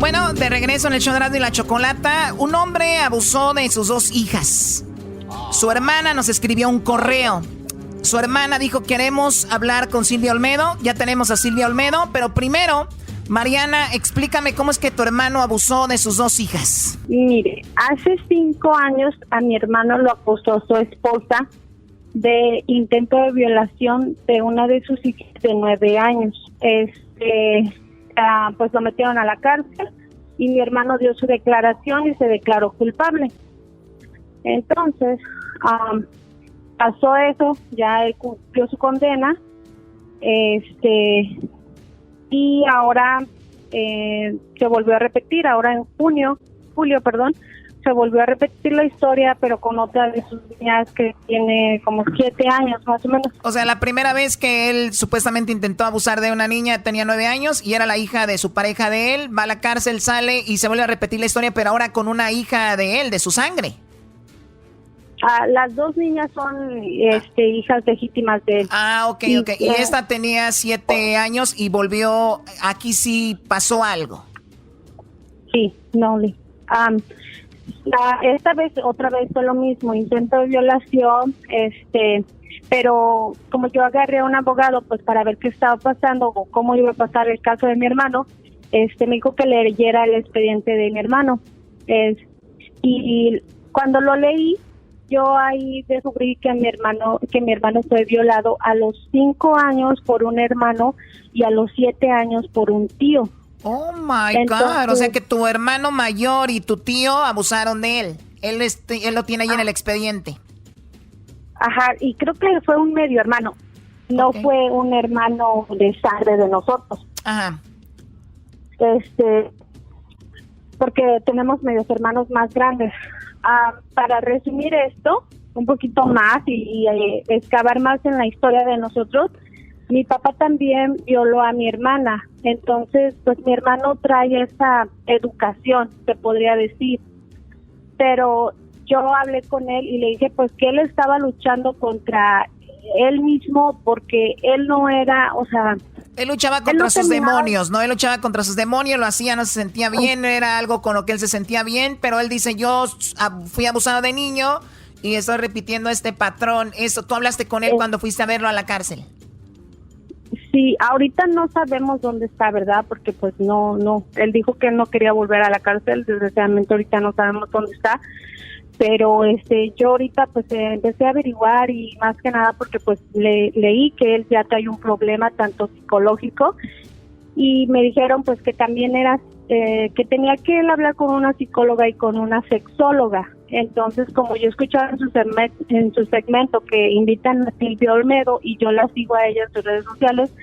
Bueno, de regreso en el show de Erasmo y la Chocolata, un hombre abusó de sus 2 hijas. Su hermana nos escribió un correo. Su hermana dijo, queremos hablar con Silvia Olmedo. Ya tenemos a Silvia Olmedo, pero primero, Mariana, explícame cómo es que tu hermano abusó de sus 2 hijas. Mire, hace 5 años a mi hermano lo acusó su esposa de intento de violación de una de sus hijas de 9 años. Pues lo metieron a la cárcel y mi hermano dio su declaración y se declaró culpable. Entonces, pasó eso, ya él cumplió su condena, y ahora se volvió a repetir, ahora en julio, se volvió a repetir la historia, pero con otra de sus niñas que tiene como 7 años más o menos. O sea, la primera vez que él supuestamente intentó abusar de una niña tenía 9 años y era la hija de su pareja de él, va a la cárcel, sale y se vuelve a repetir la historia, pero ahora con una hija de él, de su sangre. Las 2 niñas son hijas legítimas de él. Ok. Y esta tenía 7 años y volvió, aquí sí pasó algo. Sí, no. Esta vez, otra vez fue lo mismo, intento de violación, pero como yo agarré a un abogado pues para ver qué estaba pasando o cómo iba a pasar el caso de mi hermano, me dijo que leyera el expediente de mi hermano. Y cuando lo leí, yo ahí descubrí que mi hermano fue violado a los 5 años por un hermano y a los 7 años por un tío. Oh my God, o sea que tu hermano mayor y tu tío abusaron de él. Él lo tiene ahí en el expediente. Ajá, y creo que fue un medio hermano. No fue un hermano de sangre de nosotros. Ajá. Porque tenemos medios hermanos más grandes. Para resumir esto un poquito más y excavar más en la historia de nosotros, mi papá también violó a mi hermana. Entonces, pues mi hermano trae esa educación, se podría decir. Pero yo hablé con él y le dije pues que él estaba luchando contra él mismo porque él no era, él luchaba contra sus demonios, ¿no? Él luchaba contra sus demonios, lo hacía, no se sentía bien, era algo con lo que él se sentía bien, pero él dice, yo fui abusado de niño y estoy repitiendo este patrón. Eso, ¿tú hablaste con él cuando fuiste a verlo a la cárcel? Sí, ahorita no sabemos dónde está, ¿verdad? Porque pues no, él dijo que no quería volver a la cárcel, desgraciadamente ahorita no sabemos dónde está, pero yo ahorita pues empecé a averiguar y más que nada porque pues leí que él ya trae un problema tanto psicológico y me dijeron pues que también era, que tenía que él hablar con una psicóloga y con una sexóloga. Entonces, como yo escuchaba en su segmento que invitan a Silvia Olmedo y yo la sigo a ella en sus redes sociales,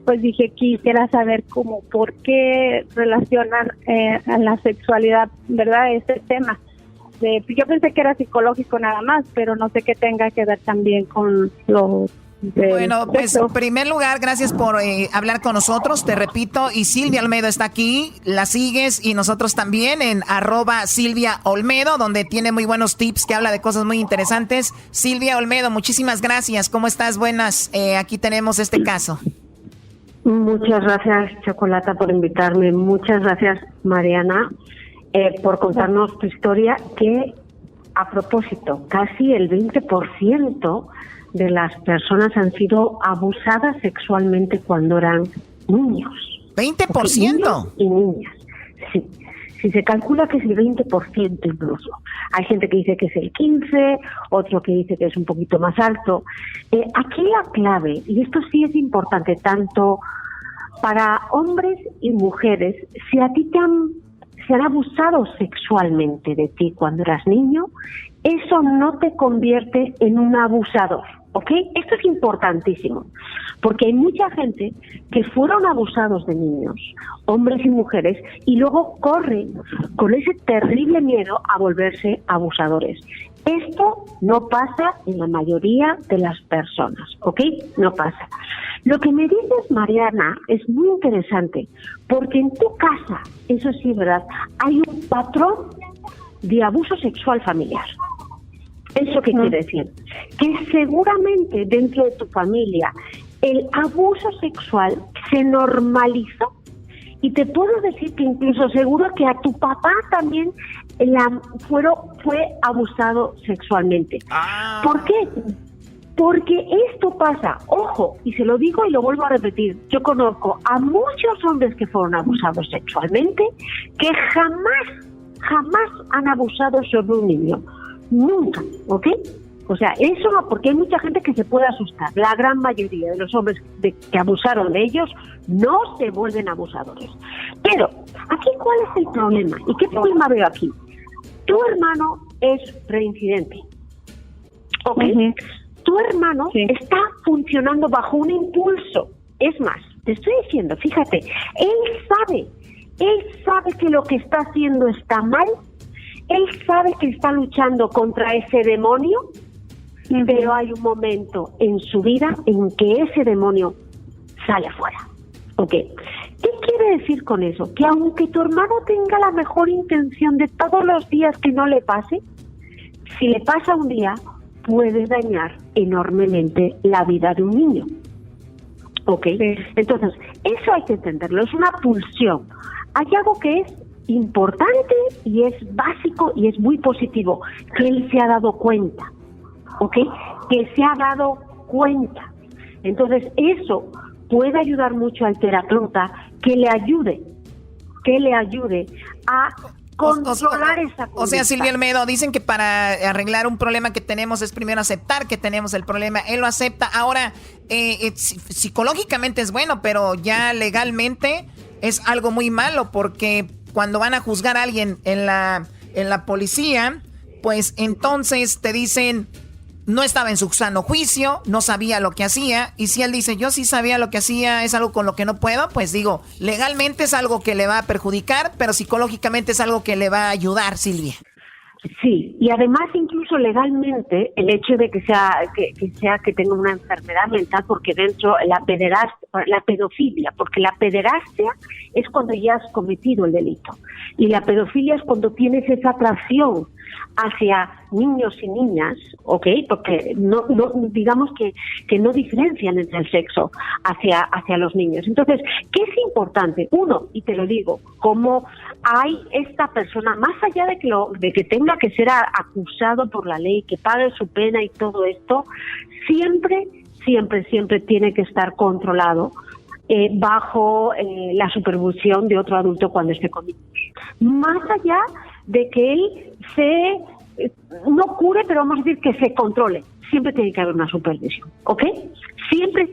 pues dije, quisiera saber cómo, por qué relacionan a la sexualidad, ¿verdad?, este tema. Yo pensé que era psicológico nada más, pero no sé qué tenga que ver también con lo... Bueno, pues en primer lugar, gracias por hablar con nosotros, te repito, y Silvia Olmedo está aquí, la sigues y nosotros también en @SilviaOlmedo, donde tiene muy buenos tips, que habla de cosas muy interesantes. Silvia Olmedo, muchísimas gracias, ¿cómo estás? Buenas, aquí tenemos este caso. Muchas gracias, Chocolata, por invitarme, muchas gracias, Mariana, por contarnos tu historia, que a propósito, casi el 20% de las personas han sido abusadas sexualmente cuando eran niños. ¿20%? Niños y niñas, sí. Si se calcula que es el 20% incluso. Hay gente que dice que es el 15%, otro que dice que es un poquito más alto. Aquí la clave, y esto sí es importante, tanto para hombres y mujeres, si a ti se han abusado sexualmente de ti cuando eras niño, eso no te convierte en un abusador, ¿ok? Esto es importantísimo, porque hay mucha gente que fueron abusados de niños, hombres y mujeres, y luego corren con ese terrible miedo a volverse abusadores. Esto no pasa en la mayoría de las personas, ¿ok? No pasa. Lo que me dices, Mariana, es muy interesante, porque en tu casa, eso sí es verdad, hay un patrón de abuso sexual familiar. ¿Eso qué quiere decir? Que seguramente dentro de tu familia el abuso sexual se normalizó Y te puedo decir que incluso seguro que a tu papá también fue abusado sexualmente. ¿Por qué? Porque esto pasa, ojo, y se lo digo y lo vuelvo a repetir, yo conozco a muchos hombres que fueron abusados sexualmente que jamás han abusado sobre un niño. Nunca, ¿ok? O sea, eso no, porque hay mucha gente que se puede asustar. La gran mayoría de los hombres que abusaron de ellos no se vuelven abusadores. Pero, aquí, ¿cuál es el problema? ¿Y qué problema veo aquí? Tu hermano es reincidente, ¿ok? Uh-huh. Tu hermano está funcionando bajo un impulso. Es más, te estoy diciendo, fíjate, él sabe que lo que está haciendo está mal, él sabe que está luchando contra ese demonio, pero hay un momento en su vida en que ese demonio sale afuera. ¿Ok? ¿Qué quiere decir con eso? Que aunque tu hermano tenga la mejor intención de todos los días que no le pase, si le pasa un día, puede dañar enormemente la vida de un niño. ¿Ok? Sí. Entonces, eso hay que entenderlo, es una pulsión. Hay algo que es importante y es básico y es muy positivo, que él se ha dado cuenta, ¿ok? Que se ha dado cuenta. Entonces, eso puede ayudar mucho al terapeuta que le ayude a controlar esa conducta. O sea, Silvia Olmedo, dicen que para arreglar un problema que tenemos es primero aceptar que tenemos el problema. Él lo acepta. Ahora, psicológicamente es bueno, pero ya legalmente es algo muy malo, porque cuando van a juzgar a alguien en la policía, pues entonces te dicen, no estaba en su sano juicio, no sabía lo que hacía. Y si él dice, yo sí sabía lo que hacía, es algo con lo que no puedo, pues digo, legalmente es algo que le va a perjudicar, pero psicológicamente es algo que le va a ayudar, Silvia. Sí, y además incluso legalmente el hecho de que tenga una enfermedad mental, porque dentro la pedofilia, porque la pederastia es cuando ya has cometido el delito, y la pedofilia es cuando tienes esa atracción hacia niños y niñas, ¿ok? Porque no digamos que no diferencian entre el sexo hacia los niños. Entonces, ¿qué es importante? Uno, y te lo digo, como hay esta persona, más allá de que tenga que ser acusado por la ley, que pague su pena y todo esto, siempre tiene que estar controlado bajo la supervisión de otro adulto cuando esté con niños. Más allá de que él no cure, pero vamos a decir que se controle. Siempre tiene que haber una supervisión, ¿ok? Siempre.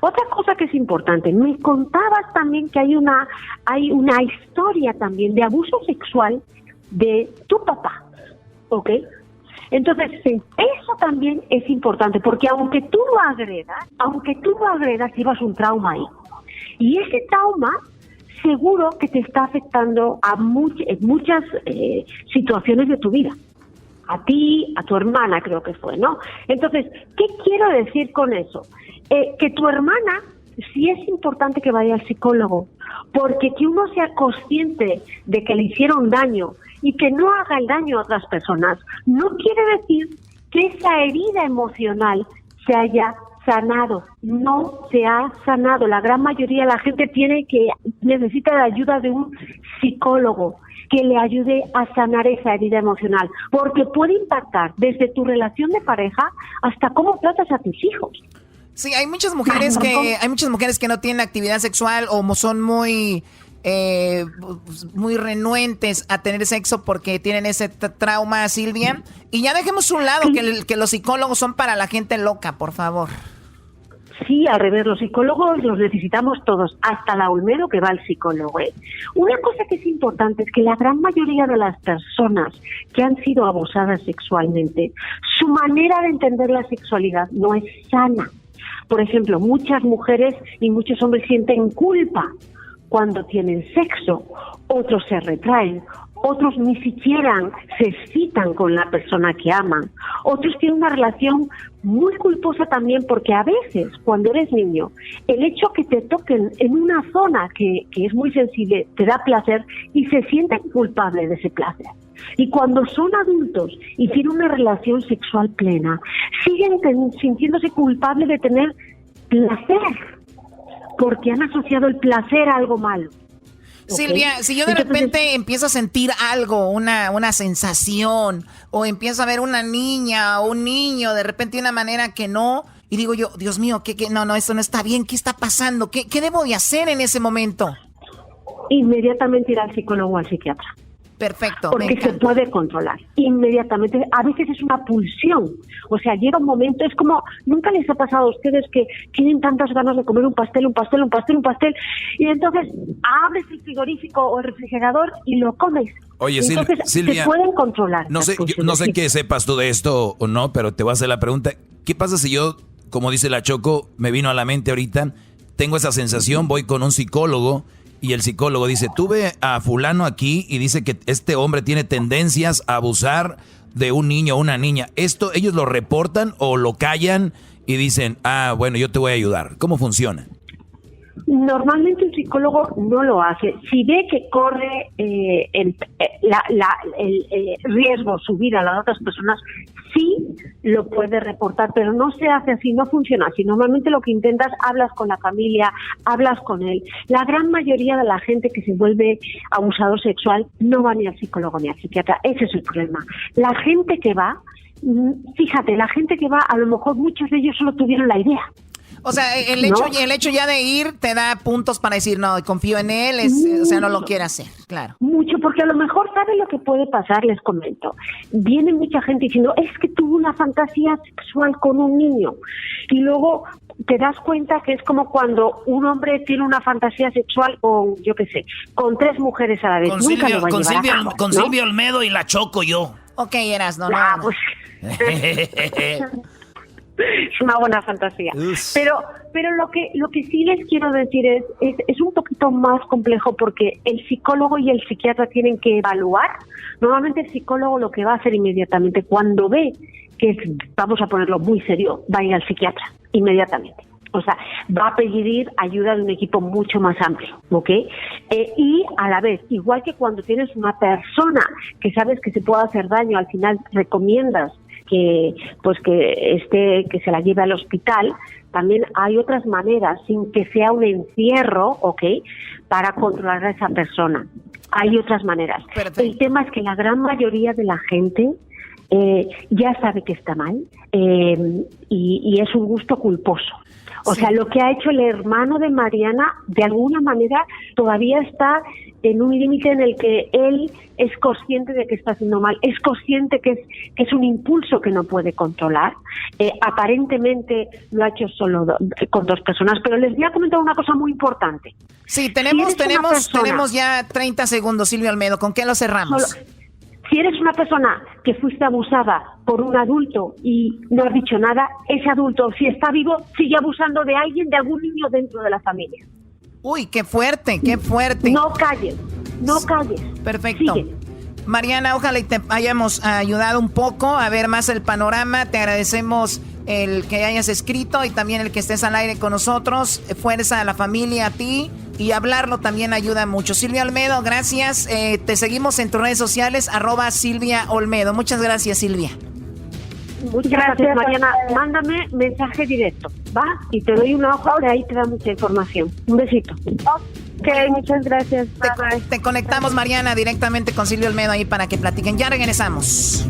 Otra cosa que es importante, me contabas también que hay una historia también de abuso sexual de tu papá, ¿ok? Entonces, eso también es importante, porque aunque tú lo agredas, llevas un trauma ahí. Y ese trauma seguro que te está afectando en muchas situaciones de tu vida. A ti, a tu hermana creo que fue, ¿no? Entonces, ¿qué quiero decir con eso? Que tu hermana, sí es importante que vaya al psicólogo, porque que uno sea consciente de que le hicieron daño y que no haga el daño a otras personas, no quiere decir que esa herida emocional se haya sanado. No se ha sanado. La gran mayoría de la gente necesita la ayuda de un psicólogo que le ayude a sanar esa herida emocional, porque puede impactar desde tu relación de pareja hasta cómo tratas a tus hijos. Sí, hay muchas mujeres que no tienen actividad sexual o son muy renuentes a tener sexo porque tienen ese trauma, Silvia. Y ya dejemos un lado que los psicólogos son para la gente loca, por favor. Sí, al revés, los psicólogos los necesitamos todos, hasta la Olmedo que va al psicólogo. Una cosa que es importante es que la gran mayoría de las personas que han sido abusadas sexualmente, su manera de entender la sexualidad no es sana. Por ejemplo, muchas mujeres y muchos hombres sienten culpa cuando tienen sexo, otros se retraen, otros ni siquiera se excitan con la persona que aman, otros tienen una relación muy culposa también, porque a veces cuando eres niño, el hecho que te toquen en una zona que es muy sensible te da placer y se sienten culpables de ese placer. Y cuando son adultos y tienen una relación sexual plena, siguen sintiéndose culpables de tener placer, porque han asociado el placer a algo malo. Silvia, si yo de repente empiezo a sentir algo, una sensación, o empiezo a ver una niña o un niño de repente de una manera que no, y digo yo, Dios mío, no, esto no está bien, ¿qué está pasando? ¿Qué debo de hacer en ese momento? Inmediatamente ir al psicólogo o al psiquiatra. Perfecto. Porque se puede controlar inmediatamente. A veces es una pulsión. O sea, llega un momento, es como, ¿nunca les ha pasado a ustedes que tienen tantas ganas de comer un pastel, y entonces abres el frigorífico o el refrigerador y lo comes? Oye, entonces, Silvia, se pueden controlar. No sé qué sepas tú de esto o no, pero te voy a hacer la pregunta. ¿Qué pasa si yo, como dice la Choco, me vino a la mente ahorita, tengo esa sensación, voy con un psicólogo, y el psicólogo dice, tuve a fulano aquí y dice que este hombre tiene tendencias a abusar de un niño o una niña? ¿Esto ellos lo reportan o lo callan y dicen, bueno, yo te voy a ayudar? ¿Cómo funciona? Normalmente el psicólogo no lo hace. Si ve que corre el riesgo su vida a las otras personas, sí lo puede reportar, pero no se hace así, no funciona así. Normalmente lo que intentas, hablas con la familia, hablas con él. La gran mayoría de la gente que se vuelve abusador sexual no va ni al psicólogo ni al psiquiatra. Ese es el problema. La gente que va, fíjate, la gente que va, a lo mejor muchos de ellos solo tuvieron la idea. O sea, el hecho ya de ir te da puntos para decir, no, confío en él, o sea, no lo quiere hacer, claro. Mucho, porque a lo mejor sabe lo que puede pasar, les comento. Viene mucha gente diciendo, es que tuvo una fantasía sexual con un niño. Y luego te das cuenta que es como cuando un hombre tiene una fantasía sexual con, yo qué sé, con 3 mujeres a la vez. Con Silvia Olmedo y la Choco yo. Ok, Erasno, no. Pues... es una buena fantasía. Pero lo que sí les quiero decir es un poquito más complejo, porque el psicólogo y el psiquiatra tienen que evaluar. Normalmente el psicólogo lo que va a hacer inmediatamente, cuando ve que vamos a ponerlo muy serio, va a ir al psiquiatra inmediatamente. O sea, va a pedir ayuda de un equipo mucho más amplio, ¿ok? Y a la vez, igual que cuando tienes una persona que sabes que se puede hacer daño, al final recomiendas que se la lleve al hospital. También hay otras maneras, sin que sea un encierro, ¿ok?, para controlar a esa persona. Hay otras maneras. Perfecto. El tema es que la gran mayoría de la gente ya sabe que está mal, y es un gusto culposo. O sea, lo que ha hecho el hermano de Mariana, de alguna manera, todavía está en un límite en el que él es consciente de que está haciendo mal, es consciente que es un impulso que no puede controlar. Aparentemente lo ha hecho solo con 2 personas, pero les voy a comentar una cosa muy importante. Sí, tenemos ya 30 segundos, Silvia Olmedo. ¿Con qué lo cerramos? Si eres una persona que fuiste abusada por un adulto y no has dicho nada, ese adulto, si está vivo, sigue abusando de alguien, de algún niño dentro de la familia. Uy, qué fuerte, qué fuerte. No calles. Perfecto. Sigue. Mariana, ojalá y te hayamos ayudado un poco a ver más el panorama. Te agradecemos el que hayas escrito y también el que estés al aire con nosotros. Fuerza a la familia, a ti. Y hablarlo también ayuda mucho. Silvia Olmedo, gracias. Te seguimos en tus redes sociales, @Silvia Olmedo. Muchas gracias, Silvia. Muchas gracias, Mariana. Mándame mensaje directo, ¿va? Y te doy una hoja, de ahí te da mucha información. Un besito. Ok, muchas gracias. Te conectamos, Mariana, directamente con Silvia Olmedo ahí para que platiquen. Ya regresamos.